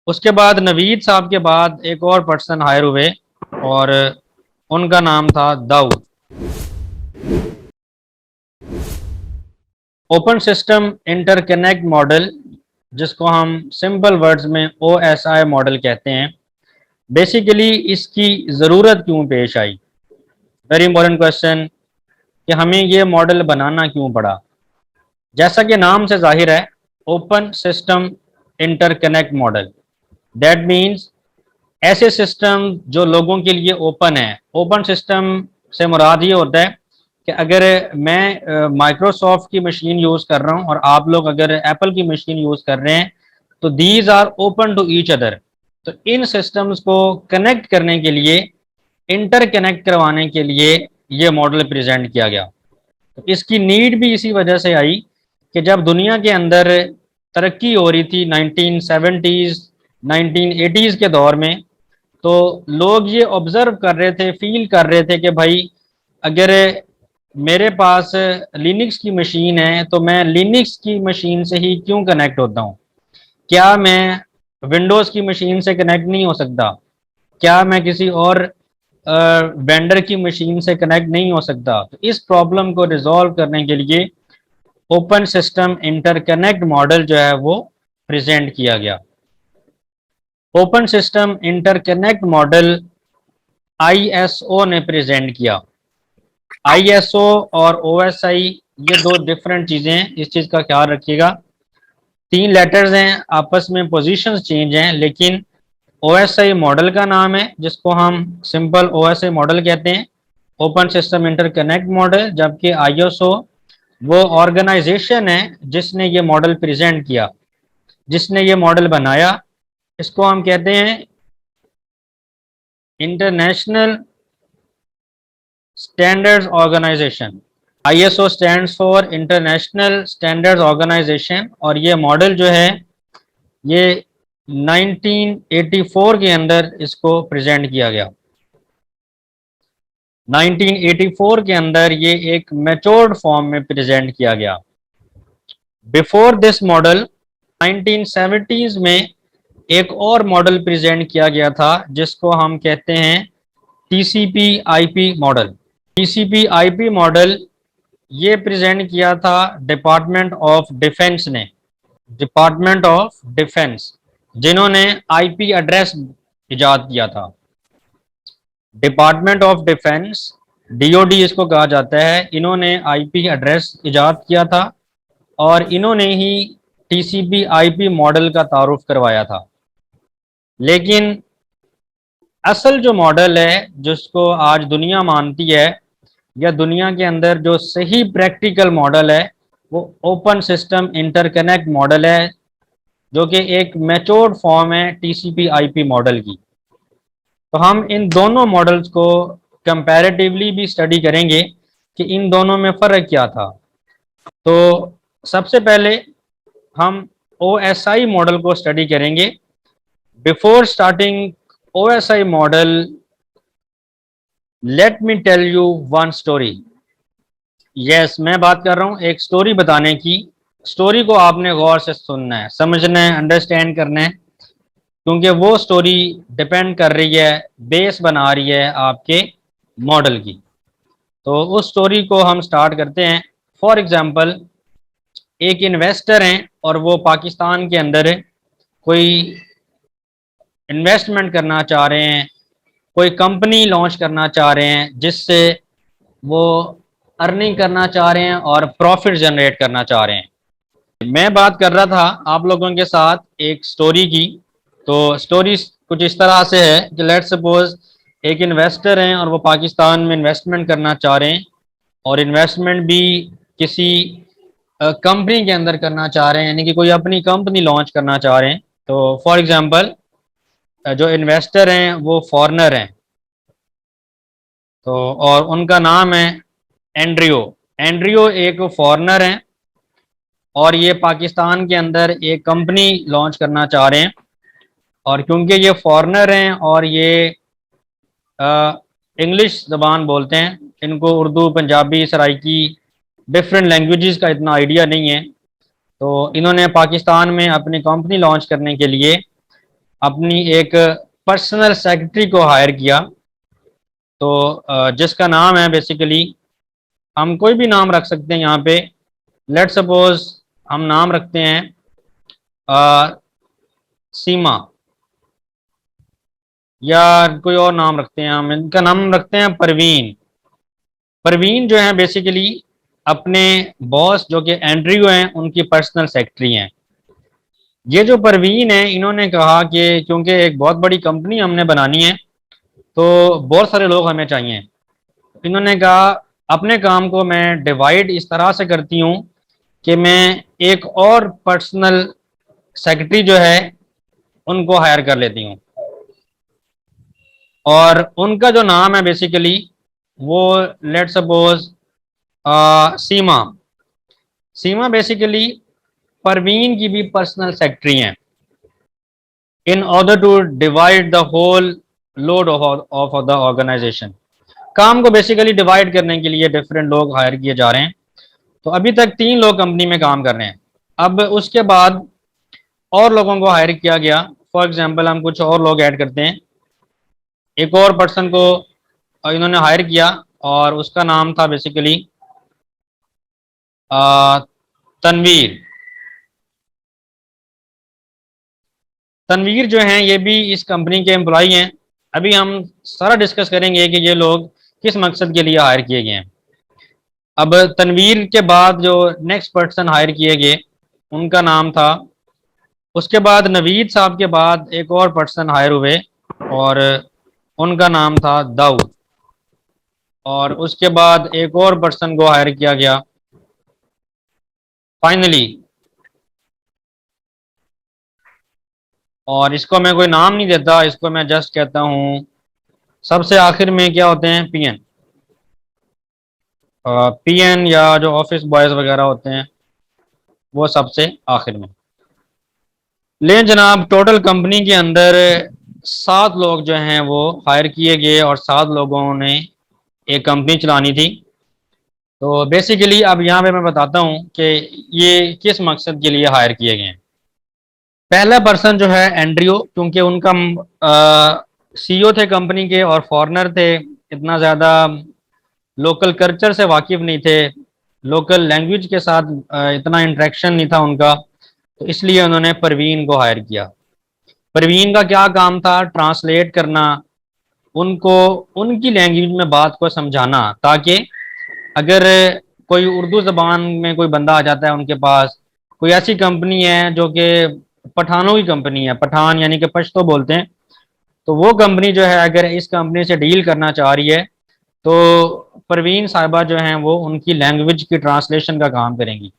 उसके बाद नवीद साहब के बाद एक और पर्सन हायर हुए और उनका नाम था Dawood. Open system interconnect model, जिसको हम सिंपल वर्ड्स में OSI मॉडल कहते हैं, बेसिकली इसकी ज़रूरत क्यों पेश आई? वेरी इंपॉर्टेंट क्वेश्चन कि हमें ये मॉडल बनाना क्यों पड़ा। जैसा कि नाम से जाहिर है, open system interconnect model, that means ऐसे सिस्टम जो लोगों के लिए ओपन है। ओपन सिस्टम से मुराद ये होता है कि अगर मैं माइक्रोसॉफ्ट की मशीन यूज़ कर रहा हूँ और आप लोग अगर एप्पल की मशीन यूज़ कर रहे हैं, तो these are open to each other. तो इन सिस्टम्स को कनेक्ट करने के लिए, इंटर कनेक्ट करवाने के लिए ये मॉडल प्रेजेंट किया गया। तो इसकी नीड भी इसी वजह से आई कि जब दुनिया के अंदर तरक्की हो रही थी 1970s 1980s के दौर में, तो लोग ये ऑब्जर्व कर रहे थे, फील कर रहे थे कि भाई अगर मेरे पास लिनक्स की मशीन है तो मैं लिनक्स की मशीन से ही क्यों कनेक्ट होता हूँ? क्या मैं विंडोज़ की मशीन से कनेक्ट नहीं हो सकता? क्या मैं किसी और वेंडर की मशीन से कनेक्ट नहीं हो सकता? तो इस प्रॉब्लम को रिजॉल्व करने के लिए ओपन सिस्टम इंटरकनेक्ट मॉडल जो है वो प्रेजेंट किया गया। Open system interconnect model ISO ने प्रेजेंट किया। ISO और OSI ये दो डिफरेंट चीज़ें हैं, इस चीज़ का ख्याल रखिएगा। तीन लेटर्स हैं, आपस में पोजीशंस चेंज हैं, लेकिन OSI मॉडल का नाम है जिसको हम सिंपल OSI मॉडल कहते हैं, ओपन सिस्टम इंटरकनेक्ट मॉडल। जबकि ISO वो ऑर्गेनाइजेशन है जिसने ये मॉडल प्रेजेंट किया, जिसने ये मॉडल बनाया। इसको हम कहते हैं international standards organisation. ISO stands for international standards organisation. और ये मॉडल जो है ये 1984 के अंदर इसको प्रेजेंट किया गया। 1984 के अंदर ये एक मैच्योर्ड फॉर्म में प्रेजेंट किया गया। बिफोर दिस मॉडल 1970s में एक और मॉडल प्रेजेंट किया गया था जिसको हम कहते हैं TCP/IP मॉडल। TCP/IP मॉडल ये प्रेजेंट किया था डिपार्टमेंट ऑफ डिफेंस ने। डिपार्टमेंट ऑफ डिफेंस, जिन्होंने IP एड्रेस इजाद किया था। डिपार्टमेंट ऑफ डिफेंस, DOD इसको कहा जाता है, इन्होंने IP एड्रेस इजाद किया था और इन्होंने ही TCP/IP मॉडल का तारुफ करवाया था। लेकिन असल जो मॉडल है जिसको आज दुनिया मानती है, या दुनिया के अंदर जो सही प्रैक्टिकल मॉडल है, वो ओपन सिस्टम इंटरकनेक्ट मॉडल है, जो कि एक मैच्योर्ड फॉर्म है TCP/IP मॉडल की। तो हम इन दोनों मॉडल्स को कंपैरेटिवली भी स्टडी करेंगे कि इन दोनों में फ़र्क क्या था। तो सबसे पहले हम OSI मॉडल को स्टडी करेंगे। Before starting OSI model, let me tell you one story. Yes, मैं बात कर रहा हूँ एक स्टोरी बताने की। स्टोरी को आपने गौर से सुनना है, समझना है, अंडरस्टैंड करना है, क्योंकि वो स्टोरी डिपेंड कर रही है, बेस बना रही है आपके मॉडल की। तो उस स्टोरी को हम स्टार्ट करते हैं। फॉर एग्जांपल, एक इन्वेस्टर हैं और वो पाकिस्तान के अंदर कोई इन्वेस्टमेंट करना चाह रहे हैं, कोई कंपनी लॉन्च करना चाह रहे हैं जिससे वो अर्निंग करना चाह रहे हैं और प्रॉफिट जनरेट करना चाह रहे हैं। मैं बात कर रहा था आप लोगों के साथ एक स्टोरी की। तो स्टोरी कुछ इस तरह से है कि लेट्स सपोज एक इन्वेस्टर हैं और वो पाकिस्तान में इन्वेस्टमेंट करना चाह रहे हैं, और इन्वेस्टमेंट भी किसी कंपनी के अंदर करना चाह रहे हैं, यानी कि कोई अपनी कंपनी लॉन्च करना चाह रहे हैं। तो फॉर एग्जांपल, जो इन्वेस्टर हैं वो फॉरेनर हैं, तो और उनका नाम है एंड्रियो। एंड्रियो एक फॉरेनर हैं और ये पाकिस्तान के अंदर एक कंपनी लॉन्च करना चाह रहे हैं। और क्योंकि ये फॉरेनर हैं और ये इंग्लिश ज़बान बोलते हैं, इनको उर्दू, पंजाबी, सराइकी, डिफरेंट लैंग्वेजेस का इतना आइडिया नहीं है, तो इन्होंने पाकिस्तान में अपनी कंपनी लॉन्च करने के लिए अपनी एक पर्सनल सेक्रेटरी को हायर किया। तो जिसका नाम है बेसिकली, हम कोई भी नाम रख सकते हैं यहाँ पे। लेट सपोज हम नाम रखते हैं सीमा, या कोई और नाम रखते हैं, हम इनका नाम रखते हैं परवीन। परवीन जो है बेसिकली अपने बॉस जो कि एंड्रयू हैं उनकी पर्सनल सेक्रेटरी हैं। ये जो परवीन है, इन्होंने कहा कि क्योंकि एक बहुत बड़ी कंपनी हमने बनानी है तो बहुत सारे लोग हमें चाहिए। इन्होंने कहा अपने काम को मैं डिवाइड इस तरह से करती हूँ कि मैं एक और पर्सनल सेक्रेटरी जो है उनको हायर कर लेती हूँ, और उनका जो नाम है बेसिकली वो, let suppose Seema. Seema basically Parveen की भी पर्सनल सेक्रेटरी हैं, in order to divide the whole load of the organisation. काम को बेसिकली डिवाइड करने के लिए डिफरेंट लोग हायर किए जा रहे हैं। तो अभी तक 3 लोग कंपनी में काम कर रहे हैं। अब उसके बाद और लोगों को हायर किया गया। फॉर एग्जांपल हम कुछ और लोग ऐड करते हैं। एक और पर्सन को इन्होंने हायर किया और उसका नाम था बेसिकली तनवीर। तनवीर जो हैं ये भी इस कंपनी के एम्प्लॉई हैं। अभी हम सारा डिस्कस करेंगे कि ये लोग किस मकसद के लिए हायर किए गए हैं। अब तनवीर के बाद जो नेक्स्ट पर्सन हायर किए गए उनका नाम था, उसके बाद नवीद साहब के बाद एक और पर्सन हायर हुए और उनका नाम था दाऊद। और उसके बाद एक और पर्सन को हायर किया गया फाइनली, और इसको मैं कोई नाम नहीं देता, इसको मैं जस्ट कहता हूँ सबसे आखिर में क्या होते हैं, पीएन। पीएन या जो ऑफिस बॉयज वगैरह होते हैं वो सबसे आखिर में। लेकिन जनाब टोटल कंपनी के अंदर 7 लोग जो हैं वो हायर किए गए और 7 लोगों ने एक कंपनी चलानी थी। तो बेसिकली अब यहाँ पे मैं बताता हूँ कि ये किस मकसद के लिए हायर किए गए हैं। पहला पर्सन जो है एंड्रियो, क्योंकि उनका सीईओ थे कंपनी के और फॉरेनर थे, इतना ज़्यादा लोकल कल्चर से वाकिफ नहीं थे, लोकल लैंग्वेज के साथ इतना इंटरेक्शन नहीं था उनका। तो इसलिए उन्होंने परवीन को हायर किया। परवीन का क्या काम था, ट्रांसलेट करना, उनको उनकी लैंग्वेज में बात को समझाना, ताकि अगर कोई उर्दू ज़बान में कोई बंदा आ जाता है उनके पास, कोई ऐसी कंपनी है जो कि पठानों की कंपनी है, पठान यानी कि पश्तो बोलते हैं, तो वो कंपनी जो है अगर इस कंपनी से डील करना चाह रही है तो परवीन साहिबा जो हैं वो उनकी लैंग्वेज की ट्रांसलेशन का काम करेंगी।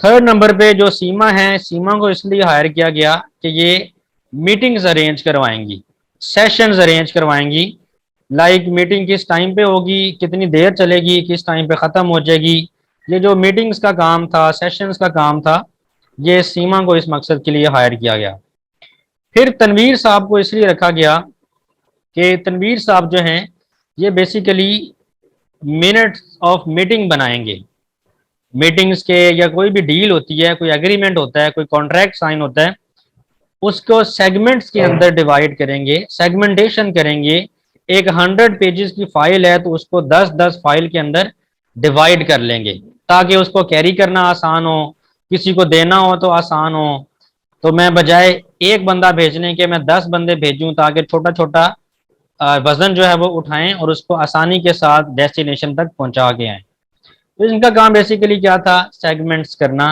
थर्ड नंबर पे जो सीमा है, सीमा को इसलिए हायर किया गया कि ये मीटिंग्स अरेंज करवाएंगी, सेशंस अरेंज करवाएंगी। लाइक मीटिंग किस टाइम पे होगी, कितनी देर चलेगी, किस टाइम पे ख़त्म हो जाएगी, ये जो मीटिंग्स का काम था, सेशंस का काम था, ये सीमा को इस मकसद के लिए हायर किया गया। फिर तनवीर साहब को इसलिए रखा गया कि तनवीर साहब जो हैं ये बेसिकली मिनट्स ऑफ मीटिंग बनाएंगे। मीटिंग्स के या कोई भी डील होती है, कोई एग्रीमेंट होता है, कोई कॉन्ट्रैक्ट साइन होता है, उसको सेगमेंट्स के अंदर डिवाइड करेंगे, सेगमेंटेशन करेंगे। एक 100 पेजेस की फाइल है तो उसको 10-10 फाइल के अंदर डिवाइड कर लेंगे ताकि उसको कैरी करना आसान हो, किसी को देना हो तो आसान हो। तो मैं बजाय एक बंदा भेजने के मैं 10 बंदे भेजूं ताकि छोटा छोटा वजन जो है वो उठाएं और उसको आसानी के साथ डेस्टिनेशन तक पहुंचा के आए। तो इनका काम बेसिकली क्या था, सेगमेंट्स करना,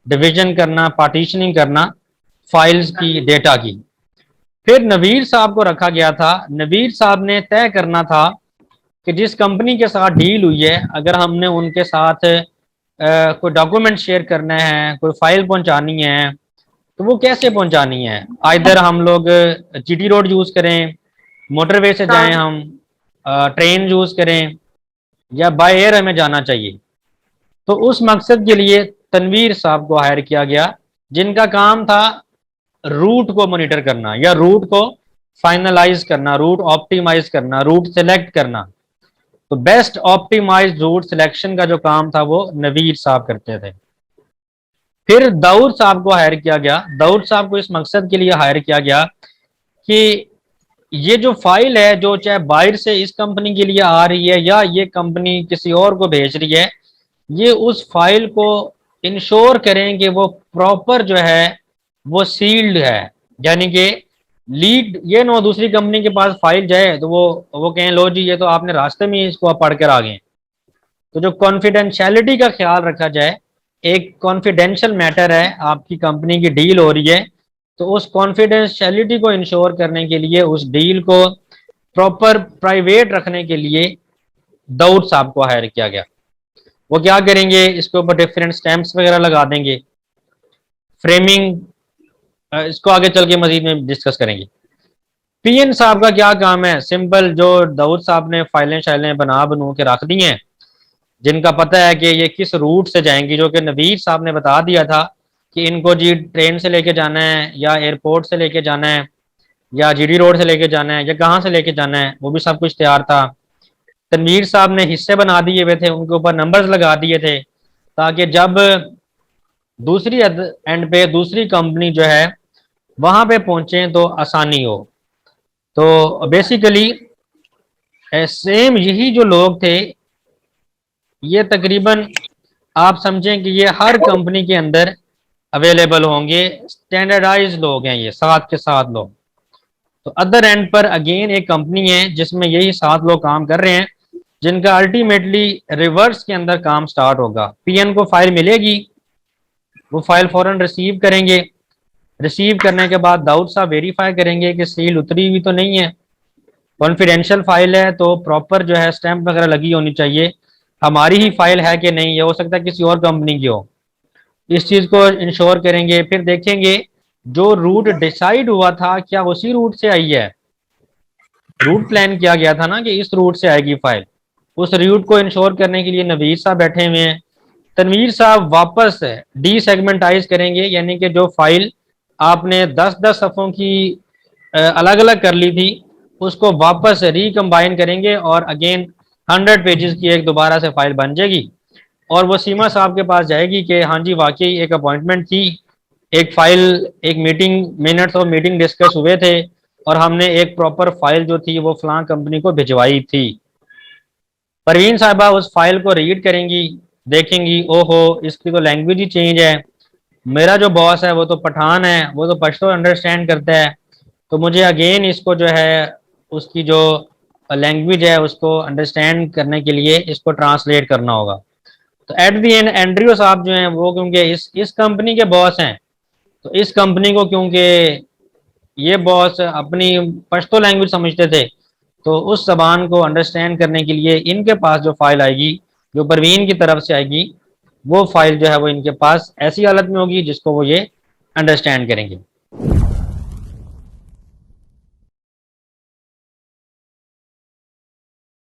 डिवीजन करना, पार्टीशनिंग करना फाइल्स की, डेटा की। फिर नवीर साहब को रखा गया था। नवीर साहब ने तय करना था कि जिस कंपनी के साथ डील हुई है, अगर हमने उनके साथ कोई डॉक्यूमेंट शेयर करना है, कोई फाइल पहुंचानी है, तो वो कैसे पहुंचानी है। आइदर हम लोग जीटी रोड यूज़ करें, मोटरवे से जाएं, हम ट्रेन यूज़ करें, या बाय एयर हमें जाना चाहिए। तो उस मकसद के लिए तनवीर साहब को हायर किया गया, जिनका काम था रूट को मॉनिटर करना या रूट को फाइनलाइज करना, रूट ऑप्टिमाइज करना, रूट सेलेक्ट करना। तो बेस्ट ऑप्टिमाइज रूट सिलेक्शन का जो काम था वो नवीर साहब करते थे। फिर दाऊद साहब को हायर किया गया। दाऊद साहब को इस मकसद के लिए हायर किया गया कि ये जो फाइल है, जो चाहे बाहर से इस कंपनी के लिए आ रही है या ये कंपनी किसी और को भेज रही है, ये उस फाइल को इंश्योर करें कि वो प्रॉपर जो है वो सील्ड है। यानी कि लीड ये ना दूसरी कंपनी के पास फाइल जाए तो वो कहें लो जी ये तो आपने रास्ते में ही इसको आप पढ़ कर आ गए। तो जो कॉन्फिडेंशियलिटी का ख्याल रखा जाए, एक कॉन्फिडेंशियल मैटर है, आपकी कंपनी की डील हो रही है, तो उस कॉन्फिडेंशियलिटी को इंश्योर करने के लिए, उस डील को प्रॉपर प्राइवेट रखने के लिए दाऊद साहब को हायर किया गया। वो क्या करेंगे, इसके ऊपर डिफरेंट स्टैम्प्स वगैरह लगा देंगे, फ्रेमिंग, इसको आगे चल के मजीद में डिस्कस करेंगे। पीएन साहब का क्या काम है, सिंपल, जो दाऊद साहब ने फाइलें शाइलें बनू के रख दी हैं, जिनका पता है कि ये किस रूट से जाएंगी, जो कि नवीर साहब ने बता दिया था कि इनको जी ट्रेन से लेके जाना है या एयरपोर्ट से लेके जाना है या जीडी रोड से लेके जाना है या कहाँ से लेके जाना है, वो भी सब कुछ तैयार था। तनवीर साहब ने हिस्से बना दिए हुए थे, उनके ऊपर नंबर्स लगा दिए थे, ताकि जब दूसरी एंड पे दूसरी कंपनी जो है वहां पे पहुंचे तो आसानी हो। तो बेसिकली सेम यही जो लोग थे, ये तकरीबन आप समझें कि ये हर कंपनी के अंदर अवेलेबल होंगे। स्टैंडर्डाइज लोग हैं ये, 7 के 7 लोग। तो अदर एंड पर अगेन एक कंपनी है जिसमें यही 7 लोग काम कर रहे हैं, जिनका अल्टीमेटली रिवर्स के अंदर काम स्टार्ट होगा। पीएन को फाइल मिलेगी, वो फाइल फौरन रिसीव करेंगे। रिसीव करने के बाद दाऊद साहब वेरीफाई करेंगे कि सील उतरी हुई तो नहीं है, कॉन्फिडेंशियल फाइल है तो प्रॉपर जो है स्टैंप वगैरह लगी होनी चाहिए, हमारी ही फाइल है कि नहीं, ये हो सकता है किसी और कंपनी की हो, इस चीज़ को इंश्योर करेंगे। फिर देखेंगे जो रूट डिसाइड हुआ था क्या उसी रूट से आई है, रूट प्लान किया गया था ना कि इस रूट से आएगी फाइल, उस रूट को इंश्योर करने के लिए नवीर साहब बैठे हुए हैं। तनवीर साहब वापस डी सेगमेंटाइज करेंगे, यानी कि जो फाइल आपने 10-10 सफ़ों की अलग अलग कर ली थी, उसको वापस रिकम्बाइन करेंगे और अगेन 100 पेजेस की एक दोबारा से फाइल बन जाएगी और वो सीमा साहब के पास जाएगी कि हाँ जी वाकई एक अपॉइंटमेंट थी, एक फाइल, एक मीटिंग, मिनट्स और मीटिंग डिस्कस हुए थे और हमने एक प्रॉपर फाइल जो थी वो फलां कंपनी को भिजवाई थी। परवीन साहबा उस फाइल को रीड करेंगी, देखेंगी ओहो इसकी तो लैंग्वेज ही चेंज है, मेरा जो बॉस है वो तो पठान है, वो तो पश्तो अंडरस्टैंड करता है, तो मुझे अगेन इसको जो है उसकी जो लैंग्वेज है उसको अंडरस्टैंड करने के लिए इसको ट्रांसलेट करना होगा। तो एट दी एंड एंड्रियो साहब जो हैं वो क्योंकि इस कंपनी के बॉस हैं, तो इस कंपनी को क्योंकि ये बॉस अपनी पश्तो लैंग्वेज समझते थे, तो उस जबान को अंडरस्टैंड करने के लिए इनके पास जो फाइल आएगी, जो परवीन की तरफ से आएगी, वो फाइल जो है वो इनके पास ऐसी हालत में होगी जिसको वो ये अंडरस्टैंड करेंगे।